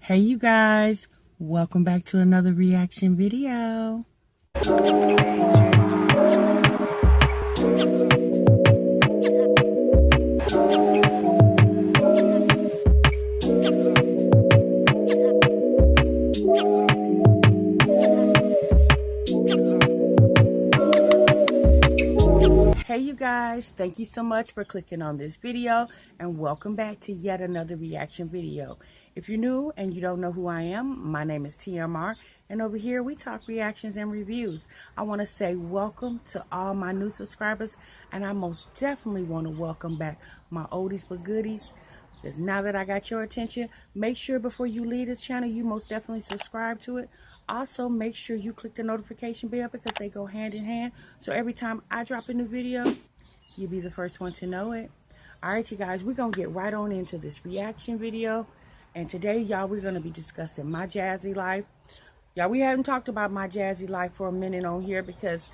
Hey you guys, welcome back to another reaction video. Hey you guys, thank you so much for clicking on this video and welcome back to yet another reaction video. If you're new and you don't know who I am, my name is TMR and over here we talk reactions and reviews. I want to say welcome to all my new subscribers and I most definitely want to welcome back my oldies but goodies. Because now that I got your attention, make sure before you leave this channel you most definitely subscribe to it. Also, make sure you click the notification bell because they go hand in hand. So every time I drop a new video, you'll be the first one to know it. Alright, you guys, we're going to get right on into this reaction video. And today, y'all, we're going to be discussing my Jazzy Life. Y'all, we haven't talked about my Jazzy Life for a minute on here because,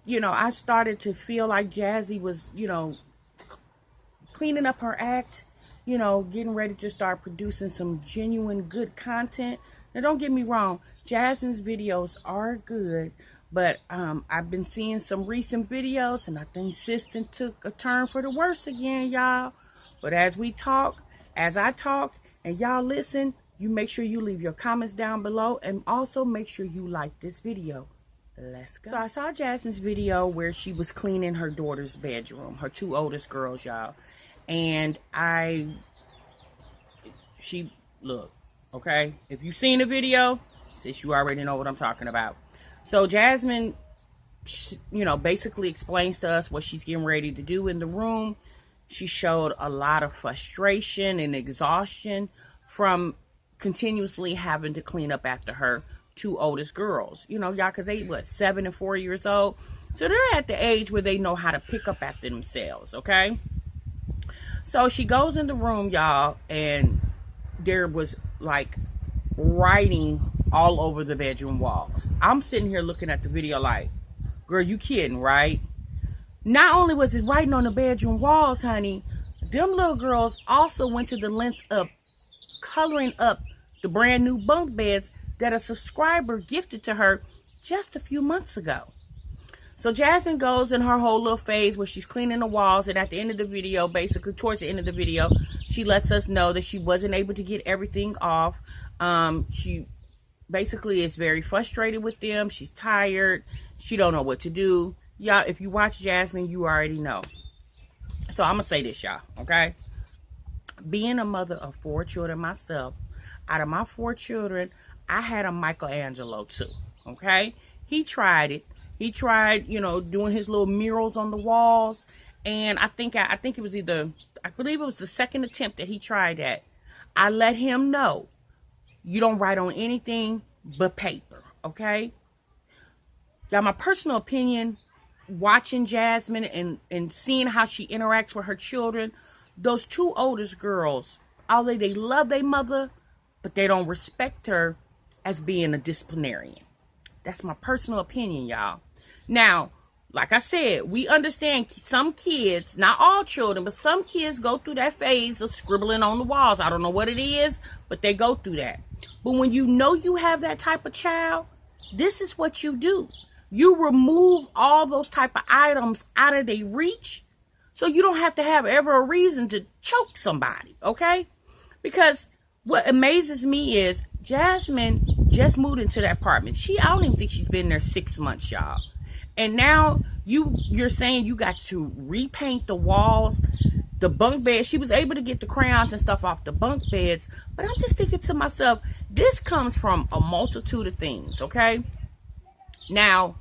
you know, I started to feel like Jazzy was, you know, cleaning up her act. You know, getting ready to start producing some genuine good content. Now, don't get me wrong, Jasmine's videos are good, but I've been seeing some recent videos, and I think Siston took a turn for the worse again, y'all. But as I talk, and y'all listen, you make sure you leave your comments down below, and also make sure you like this video. Let's go. So I saw Jasmine's video where she was cleaning her daughter's bedroom, her two oldest girls, y'all. And look, okay, if you've seen the video, since you already know what I'm talking about. So Jasmine, you know, basically explains to us what she's getting ready to do in the room. She showed a lot of frustration and exhaustion from continuously having to clean up after her two oldest girls. You know, y'all, because they, 7 and 4 years old. So they're at the age where they know how to pick up after themselves, okay? So she goes in the room, y'all, and there was like writing all over the bedroom walls. I'm sitting here looking at the video like, girl, you kidding, right? Not only was it writing on the bedroom walls, honey, them little girls also went to the length of coloring up the brand new bunk beds that a subscriber gifted to her just a few months ago. So Jasmine goes in her whole little phase where she's cleaning the walls, and at the end of the video, basically towards the end of the video, she lets us know that she wasn't able to get everything off. She basically is very frustrated with them. She's tired. She don't know what to do. Y'all, if you watch Jasmine, you already know. So I'm going to say this, y'all, okay? Being a mother of 4 children myself, out of my 4 children, I had a Michelangelo too, okay? He tried it. He tried, you know, doing his little murals on the walls. And I think it was I believe it was the second attempt that he tried that. I let him know, you don't write on anything but paper, okay? Now, my personal opinion, watching Jasmine and seeing how she interacts with her children, those two oldest girls, although they love their mother, but they don't respect her as being a disciplinarian. That's my personal opinion, y'all. Now, like I said, we understand some kids, not all children, but some kids go through that phase of scribbling on the walls. I don't know what it is, but they go through that. But when you know you have that type of child, this is what you do. You remove all those type of items out of their reach so you don't have to have ever a reason to choke somebody, okay? Because what amazes me is Jasmine just moved into that apartment. I don't even think she's been there 6 months, y'all. And now you're saying you got to repaint the walls, the bunk beds. She was able to get the crayons and stuff off the bunk beds. But I'm just thinking to myself, this comes from a multitude of things, okay? Now,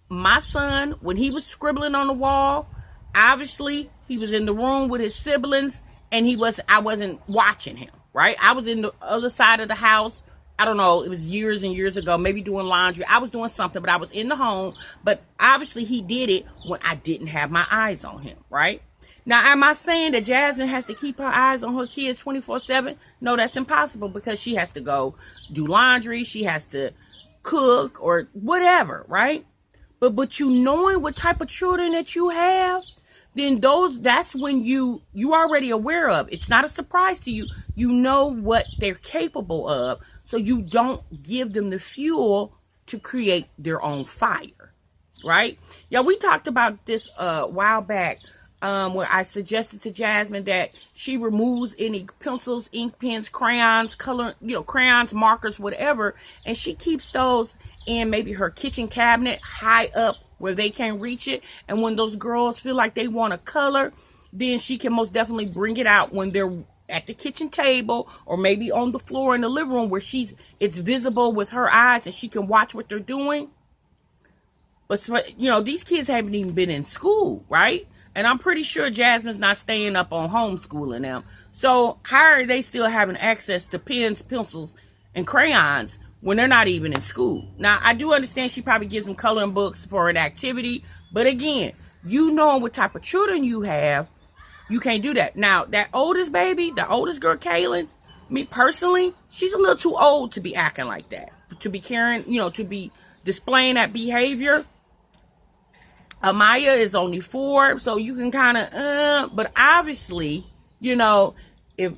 my son, when he was scribbling on the wall, obviously he was in the room with his siblings and I wasn't watching him, right? I was in the other side of the house. I don't know, it was years and years ago, maybe doing laundry. I was doing something, but I was in the home. But obviously he did it when I didn't have my eyes on him, right? Now, am I saying that Jasmine has to keep her eyes on her kids 24/7? No, that's impossible because she has to go do laundry. She has to cook or whatever, right? But you knowing what type of children that you have, then that's when you already aware of. It's not a surprise to you. You know what they're capable of, so you don't give them the fuel to create their own fire, right? Yeah, we talked about this a while back, where I suggested to Jasmine that she removes any pencils, ink pens, crayons, crayons, markers, whatever, and she keeps those in maybe her kitchen cabinet high up where they can't reach it. And when those girls feel like they want to color, then she can most definitely bring it out when they're at the kitchen table or maybe on the floor in the living room where it's visible with her eyes and she can watch what they're doing. But, these kids haven't even been in school, right? And I'm pretty sure Jasmine's not staying up on homeschooling them. So how are they still having access to pens, pencils, and crayons when they're not even in school? Now, I do understand she probably gives them coloring books for an activity. But again, you know what type of children you have, you can't do that. Now, that oldest baby, the oldest girl, Kaylin, me personally, she's a little too old to be acting like that. To be carrying, to be displaying that behavior. Amaya is only 4, so you can kind of, but obviously, if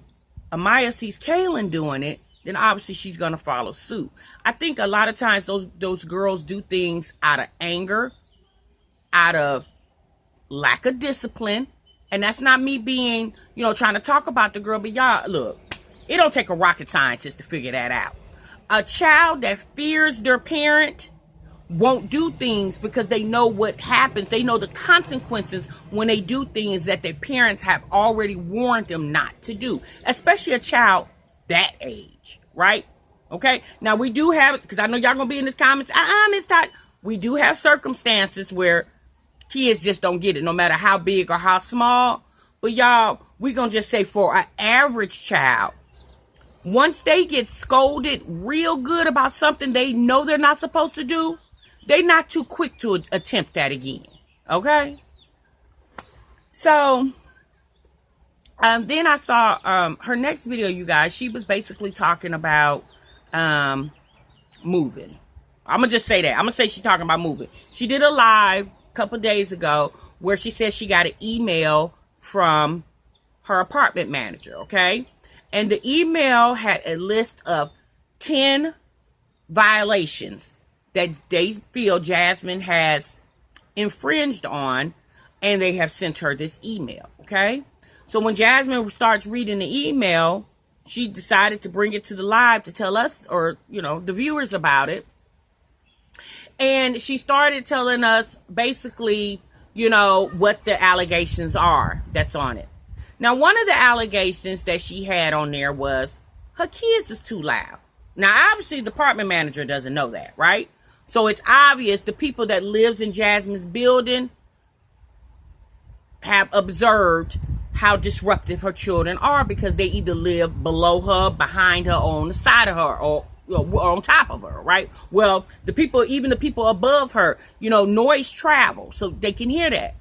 Amaya sees Kaylin doing it, then obviously she's going to follow suit. I think a lot of times those girls do things out of anger, out of lack of discipline, and that's not me being, trying to talk about the girl, but y'all, look, it don't take a rocket scientist to figure that out. A child that fears their parent won't do things because they know what happens. They know the consequences when they do things that their parents have already warned them not to do, especially a child that age, right? Okay. Now we do have, because I know y'all gonna be in the comments, Miss Todd, we do have circumstances where kids just don't get it, no matter how big or how small. But y'all, we gonna just say for an average child, once they get scolded real good about something they know they're not supposed to do, they're not too quick to attempt that again. Okay? So, then I saw her next video, you guys. She was basically talking about moving. I'm going to just say that. I'm going to say she's talking about moving. She did a live a couple days ago where she said she got an email from her apartment manager, okay? And the email had a list of 10 violations that they feel Jasmine has infringed on, and they have sent her this email, okay? So when Jasmine starts reading the email, she decided to bring it to the live to tell us, or, the viewers about it. And she started telling us basically, what the allegations are that's on it. Now, one of the allegations that she had on there was her kids is too loud. Now, obviously, the apartment manager doesn't know that, right? So it's obvious the people that lives in Jasmine's building have observed how disruptive her children are because they either live below her, behind her, on the side of her, or on top of her, right? Well, even the people above her, noise travels, so they can hear that.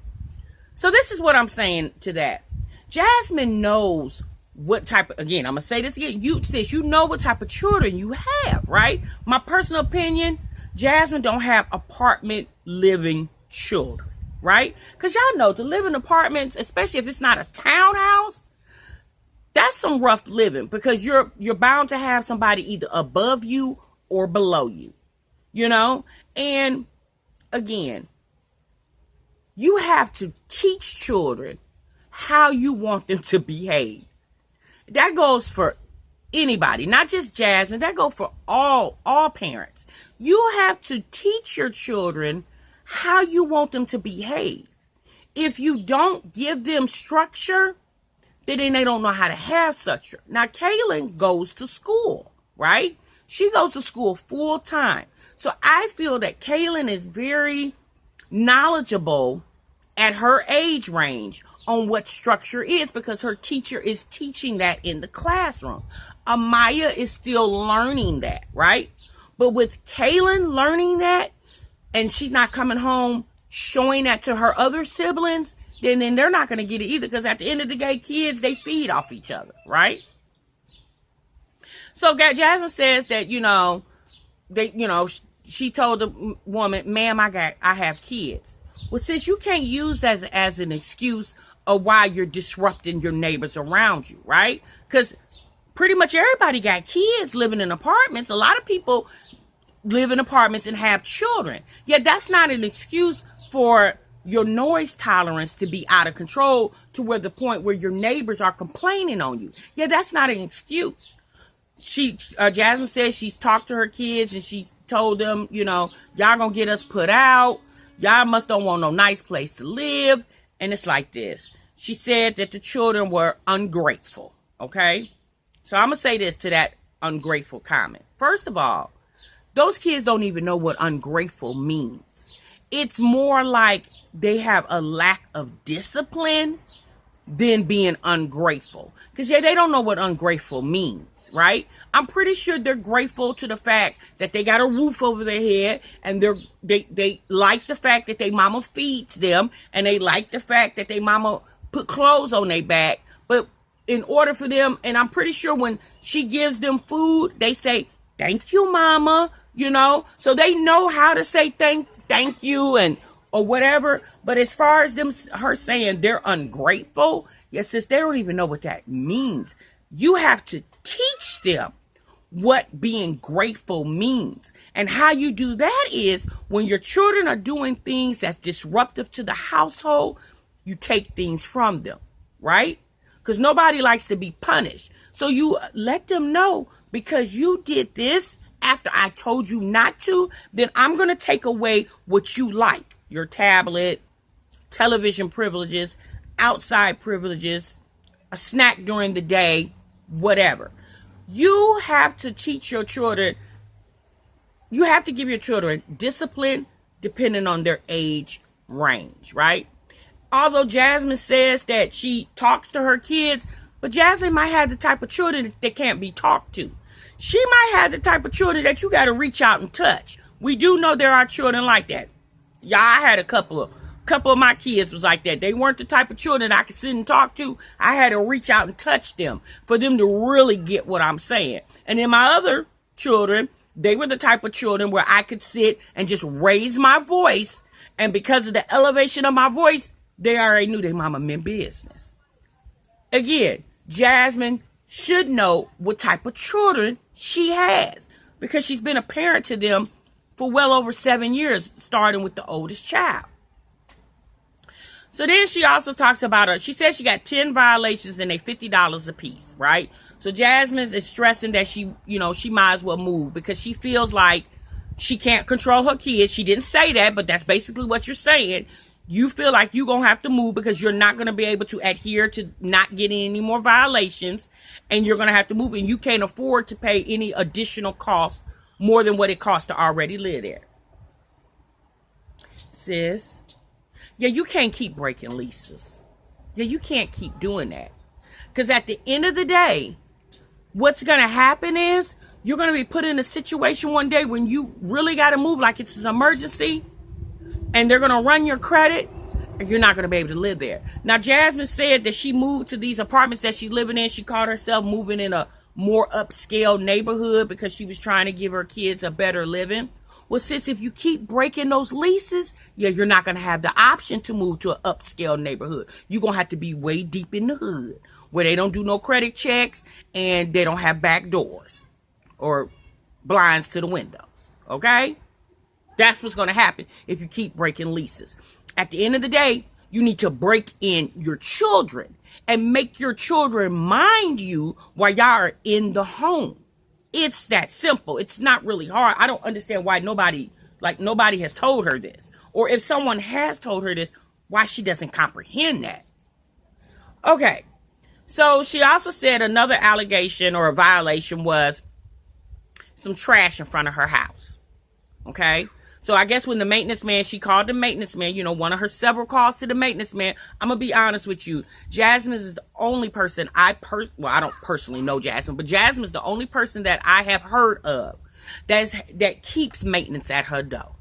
So this is what I'm saying to that. Jasmine knows what type of, again, I'm going to say this again, you know what type of children you have, right? My personal opinion, Jasmine don't have apartment living children, right? Because y'all know to live in apartments, especially if it's not a townhouse, that's some rough living because you're bound to have somebody either above you or below you, And again, you have to teach children how you want them to behave. That goes for anybody, not just Jasmine. That goes for all parents. You have to teach your children how you want them to behave. If you don't give them structure, then they don't know how to have structure. Now, Kaylin goes to school, right? She goes to school full time. So I feel that Kaylin is very knowledgeable at her age range on what structure is because her teacher is teaching that in the classroom. Amaya is still learning that, right? But with Kaylin learning that, and she's not coming home showing that to her other siblings, then they're not going to get it either because at the end of the day, kids, they feed off each other, right? So Jasmine says that, she told the woman, ma'am, I have kids. Well, sis, you can't use that as an excuse of why you're disrupting your neighbors around you, right? Because pretty much everybody got kids living in apartments. A lot of people live in apartments and have children. Yet that's not an excuse for your noise tolerance to be out of control to where the point where your neighbors are complaining on you. Yeah, that's not an excuse. Jasmine says she's talked to her kids and she told them, y'all gonna get us put out. Y'all must don't want no nice place to live. And it's like this. She said that the children were ungrateful. Okay? So I'm gonna say this to that ungrateful comment. First of all, those kids don't even know what ungrateful means. It's more like they have a lack of discipline than being ungrateful. Because, yeah, they don't know what ungrateful means, right? I'm pretty sure they're grateful to the fact that they got a roof over their head, and they like the fact that their mama feeds them, and they like the fact that their mama put clothes on their back. But in order for them, and I'm pretty sure when she gives them food, they say, "Thank you, mama," so they know how to say thank you or whatever. But as far as her saying they're ungrateful, yes, sis, they don't even know what that means. You have to teach them what being grateful means. And how you do that is when your children are doing things that's disruptive to the household, you take things from them, right? Because nobody likes to be punished. So you let them know, because you did this after I told you not to, then I'm going to take away what you like. Your tablet, television privileges, outside privileges, a snack during the day, whatever. You have to teach your children, you have to give your children discipline depending on their age range, right? Although Jasmine says that she talks to her kids, but Jasmine might have the type of children that can't be talked to. She might have the type of children that you got to reach out and touch. We do know there are children like that. Yeah, I had a couple of my kids was like that. They weren't the type of children I could sit and talk to. I had to reach out and touch them for them to really get what I'm saying. And then my other children, they were the type of children where I could sit and just raise my voice. And because of the elevation of my voice, they already knew their mama meant business. Again, Jasmine should know what type of children she has, because she's been a parent to them for well over 7 years, starting with the oldest child. So then she also talks about she says she got 10 violations and they $50 a piece, right? So Jasmine is stressing that she might as well move, because she feels like she can't control her kids. She didn't say that, but that's basically what you're saying. You feel like you're going to have to move because you're not going to be able to adhere to not getting any more violations, and you're going to have to move, and you can't afford to pay any additional costs more than what it costs to already live there. Sis, yeah, you can't keep breaking leases. Yeah, you can't keep doing that. Because at the end of the day, what's going to happen is you're going to be put in a situation one day when you really got to move like it's an emergency, and they're going to run your credit, and you're not going to be able to live there. Now, Jasmine said that she moved to these apartments that she's living in. She called herself moving in a more upscale neighborhood because she was trying to give her kids a better living. Well, sis, if you keep breaking those leases, yeah, you're not going to have the option to move to an upscale neighborhood. You're going to have to be way deep in the hood where they don't do no credit checks and they don't have back doors or blinds to the windows. Okay? That's what's going to happen if you keep breaking leases. At the end of the day, you need to break in your children and make your children mind you while y'all are in the home. It's that simple. It's not really hard. I don't understand why nobody has told her this. Or if someone has told her this, why she doesn't comprehend that. Okay. So she also said another allegation or a violation was some trash in front of her house. Okay. So I guess when the maintenance man, she called the maintenance man, one of her several calls to the maintenance man. I'm going to be honest with you. Jasmine is the only person I don't personally know Jasmine, but Jasmine is the only person that I have heard of that keeps maintenance at her door.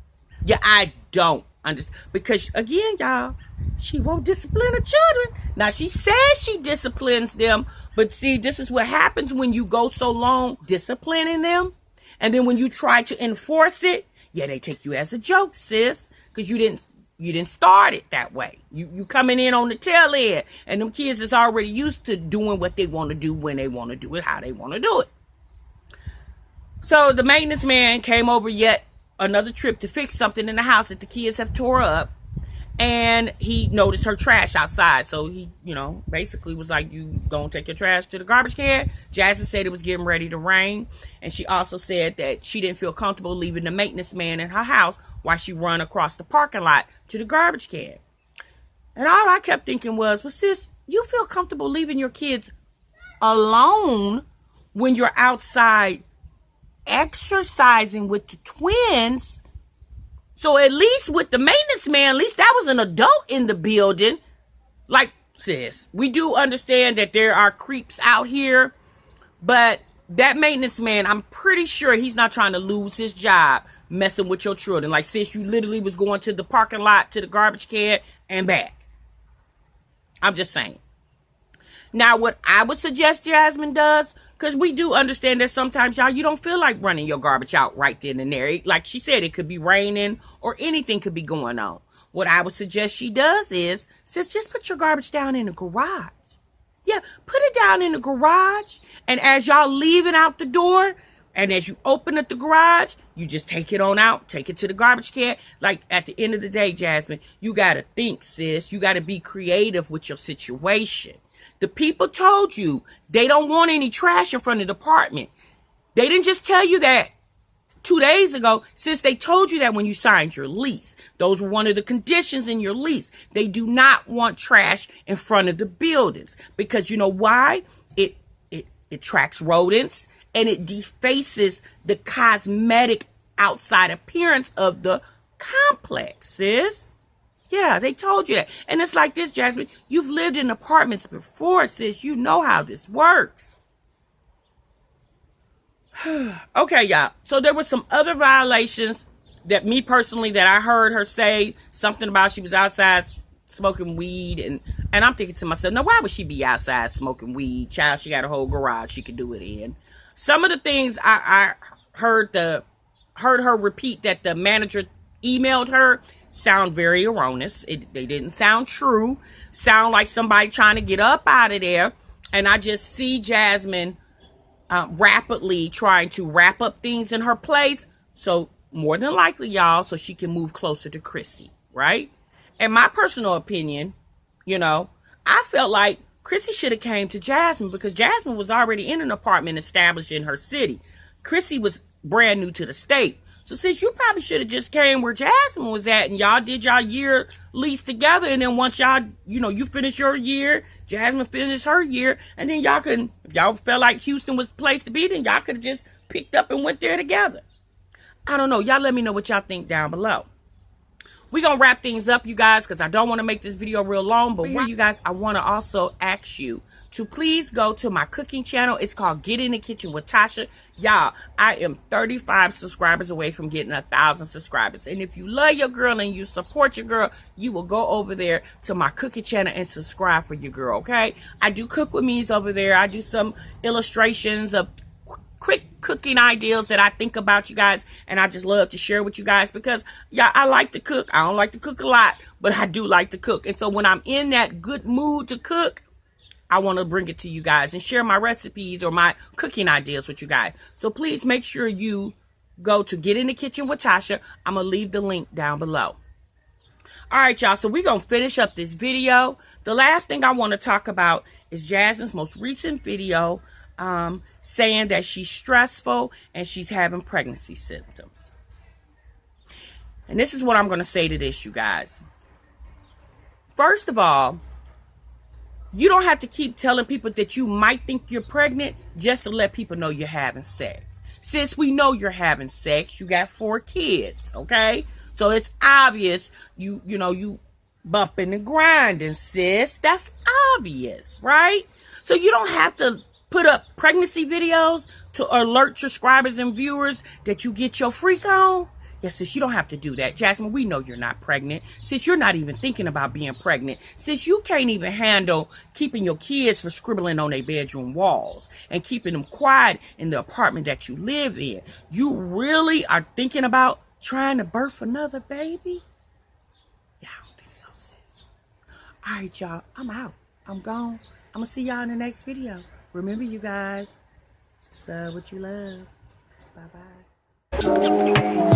Yeah, I don't understand. Because again, y'all, she won't discipline her children. Now, she says she disciplines them, but see, this is what happens when you go so long disciplining them. And then when you try to enforce it, yeah, they take you as a joke, sis, because you didn't You didn't start it that way. You coming in on the tail end. And them kids is already used to doing what they want to do when they want to do it, how they want to do it. So the maintenance man came over yet another trip to fix something in the house that the kids have tore up. And he noticed her trash outside. So he, basically was like, you gonna take your trash to the garbage can? Jasmine said it was getting ready to rain. And she also said that she didn't feel comfortable leaving the maintenance man in her house while she run across the parking lot to the garbage can. And all I kept thinking was, well, sis, you feel comfortable leaving your kids alone when you're outside exercising with the twins? So at least with the maintenance man, at least that was an adult in the building. Like, sis, we do understand that there are creeps out here, but that maintenance man, I'm pretty sure he's not trying to lose his job messing with your children. Like, sis, you literally was going to the parking lot, to the garbage can, and back. I'm just saying. Now, what I would suggest Jasmine does, because we do understand that sometimes, y'all, you don't feel like running your garbage out right then and there. Like she said, it could be raining or anything could be going on. What I would suggest she does is, sis, just put your garbage down in the garage. Yeah, put it down in the garage. And as y'all leaving out the door, and as you open up the garage, you just take it on out, take it to the garbage can. Like, at the end of the day, Jasmine, you got to think, sis. You got to be creative with your situation. The people told you they don't want any trash in front of the apartment. They didn't just tell you that 2 days ago, since they told you that when you signed your lease. Those were one of the conditions in your lease. They do not want trash in front of the buildings. Because you know why? It attracts rodents and it defaces the cosmetic outside appearance of the complex, sis. Yeah, they told you that. And it's like this, Jasmine. You've lived in apartments before, sis. You know how this works. Okay, y'all. So there were some other violations that me personally, that I heard her say something about she was outside smoking weed. And I'm thinking to myself, now, why would she be outside smoking weed? Child, she got a whole garage she could do it in. Some of the things I heard her repeat that the manager emailed her sound very erroneous. They didn't sound true. Sound like somebody trying to get up out of there. And I just see Jasmine rapidly trying to wrap up things in her place. So more than likely, y'all, so she can move closer to Chrissy, right? And my personal opinion, I felt like Chrissy should have came to Jasmine because Jasmine was already in an apartment established in her city. Chrissy was brand new to the state. So since you probably should have just came where Jasmine was at and y'all did y'all year lease together. And then once y'all, you finish your year, Jasmine finished her year. And then y'all if y'all felt like Houston was the place to be, then y'all could have just picked up and went there together. I don't know. Y'all let me know what y'all think down below. We're going to wrap things up, you guys, because I don't want to make this video real long. But you guys, I want to also ask you to please go to my cooking channel. It's called Get in the Kitchen with Tasha. Y'all, I am 35 subscribers away from getting 1,000 subscribers. And if you love your girl and you support your girl, you will go over there to my cooking channel and subscribe for your girl, okay? I do cook with me's over there. I do some illustrations of quick cooking ideas that I think about, you guys, and I just love to share with you guys because, yeah, I like to cook. I don't like to cook a lot, but I do like to cook. And so when I'm in that good mood to cook, I want to bring it to you guys and share my recipes or my cooking ideas with you guys. So please make sure you go to Get in the Kitchen with Tasha. I'm going to leave the link down below. All right, y'all. So we're going to finish up this video. The last thing I want to talk about is Jasmine's most recent video saying that she's stressful and she's having pregnancy symptoms. And this is what I'm going to say to this, you guys. First of all, you don't have to keep telling people that you might think you're pregnant just to let people know you're having sex. Since we know you're having sex, you got 4 kids, okay? So it's obvious you bumping and grinding, sis. That's obvious, right? So you don't have to put up pregnancy videos to alert your subscribers and viewers that you get your freak on. Yes, sis, you don't have to do that. Jasmine, we know you're not pregnant. Sis, you're not even thinking about being pregnant. Sis, you can't even handle keeping your kids from scribbling on their bedroom walls and keeping them quiet in the apartment that you live in. You really are thinking about trying to birth another baby? Yeah, All right, y'all. I'm out. I'm gone. I'm going to see y'all in the next video. Remember, you guys, sub what you love. Bye-bye.